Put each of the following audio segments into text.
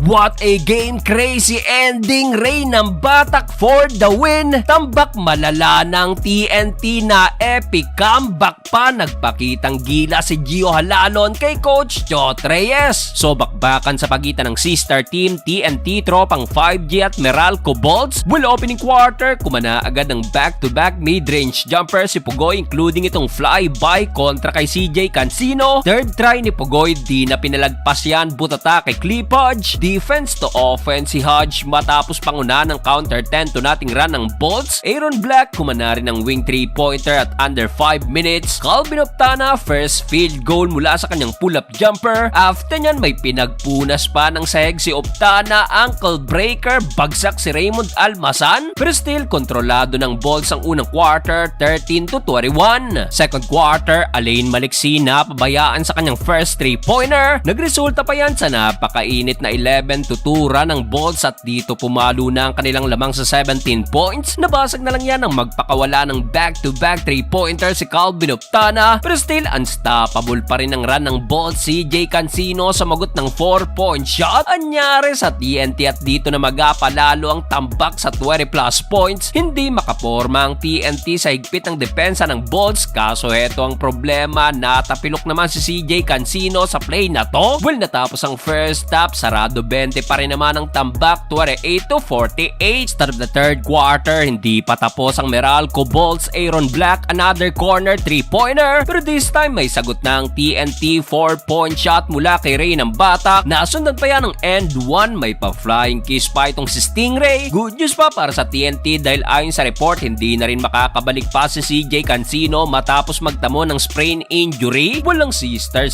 What a game, crazy ending, Ray ng Batak for the win. Tambak malala ng TNT na epic comeback pa, nagpakitang gila si Gio Halalon kay Coach Chot Reyes. So bakbakan sa pagitan ng sister team TNT tropang 5G at Meralco Bolts. Well, opening quarter, kumana agad ng back-to-back mid-range jumper si Pugoy, including itong fly-by kontra kay CJ Cancino. Third try ni Pugoy, di na pinalagpas yan, butata kay Clip Hodge. Defense to offense si Hodge matapos panguna ng counter 10 to nating run ng Bolts. Aaron Black kumana rin ng wing 3-pointer at under 5 minutes. Calvin Optana first field goal mula sa kanyang pull-up jumper. After nyan may pinagpunas pa ng sahig si Optana, ankle breaker, bagsak si Raymond Almasan. Pero still kontrolado ng Bolts ang unang quarter, 13-21. Second quarter, Alain Maliksi napabayaan sa kanyang first 3-pointer. Nagresulta pa yan sa napakainit na 11-2 run ng Bolts at dito pumalo na ang kanilang lamang sa 17 points. Nabasag na lang yan ang magpakawala ng back-to-back 3-pointer si Calvin Optana, pero still unstoppable pa rin ang run ng Bolts. CJ Cancino sumagot ng 4-point shot. Anyari sa TNT at dito na magapalalo ang tambak sa 20 plus points. Hindi makaporma ang TNT sa higpit ng depensa ng Bolts, kaso heto ang problema, natapilok naman si CJ Cancino sa play na to. Well, natapos ang first half, sarado 20 pa rin naman ang tambak, 28-48. Start of the third quarter, hindi pa tapos ang Meralco Bolts. Aaron Black, another corner 3-pointer, pero this time may sagot na ang TNT, 4-point shot mula kay Ray ng Batak. Nasundan pa yan ng end 1, may pa-flying kiss pa itong si Stingray. Good news pa para sa TNT dahil ayon sa report, hindi na rin makakabalik pa si CJ Cancino matapos magtamo ng sprain injury. Walang sister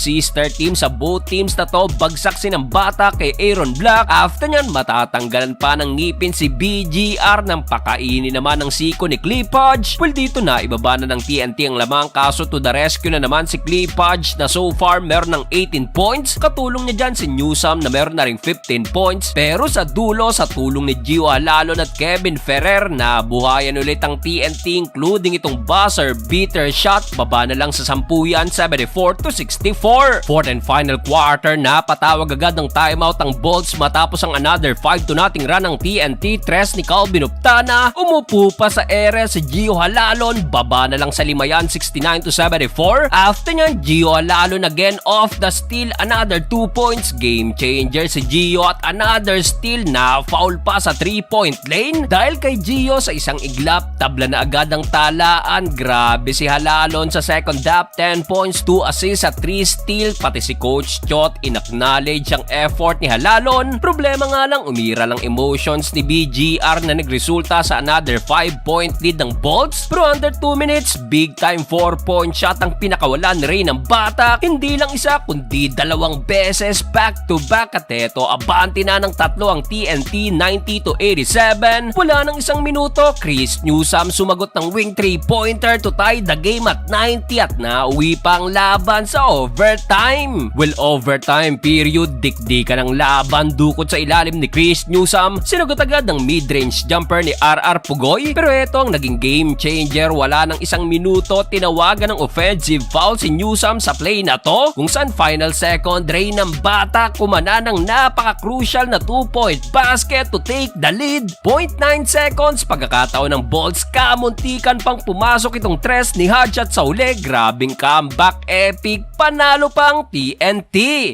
team sa both teams na to, bagsak si ng Batak kay Aaron Black. After nyan, matatanggalan pa ng ngipin si BGR ng pakainin naman ng siko ni Clip Hodge. Well, dito na ibaba na ng TNT ang lamang, kaso to the rescue na naman si Clip Hodge na so far meron ng 18 points. Katulong niya dyan si Newsome na meron na rin 15 points. Pero sa dulo, sa tulong ni Gio Halalon at Kevin Ferrer, nabuhayan ulit ang TNT, including itong buzzer beater shot. Baba na lang sa 10 yan, 74-64. Fourth and final quarter, napatawag agad ng timeout ang Bolts matapos ang another 5-0 run ng TNT. Tres ni Calvin Optana, umupo pa sa ere si Gio Halalon, baba na lang sa 5 yan, 69-74. After nyan, Gio Halalon again off the steal, another 2 points, game changer si Gio at another steal, na foul pa sa 3-point lane. Dahil kay Gio sa isang iglap, tabla na agad ang talaan. Grabe si Halalon sa second half, 10 points, 2 assists at 3 steal. Pati si Coach Chot in-acknowledge ang effort ni Halalon. Problema nga lang, umira lang emotions ni BGR na nagresulta sa another 5-point lead ng Bolts. Pero under 2 minutes, big time 4-point shot ang pinakawala ni Ray ng Batak. Hindi lang isa kundi 2 beses back to back at eto abante na ng 3 ang TNT, 90-87. Wala nang 1 minuto, Chris Newsome sumagot ng wing 3-pointer to tie the game at 90 at nauwi pa ang laban sa overtime. Well, overtime period, dikdikan ng laban, dukot sa ilalim ni Chris Newsome. Sinagot agad ng mid-range jumper ni RR Pugoy, pero eto ang naging game changer. Wala nang 1 minuto, tinawagan ng offensive foul si Newsome sa play na to, kung saan final second, Ray ng Batak kumana ng napaka-crucial na 2-point basket to take the lead. 0.9 seconds, pagkakataon ng Bolts, kamuntikan pang pumasok itong tres ni Hodge at sa uli, grabing comeback, epic, panalo pang TNT.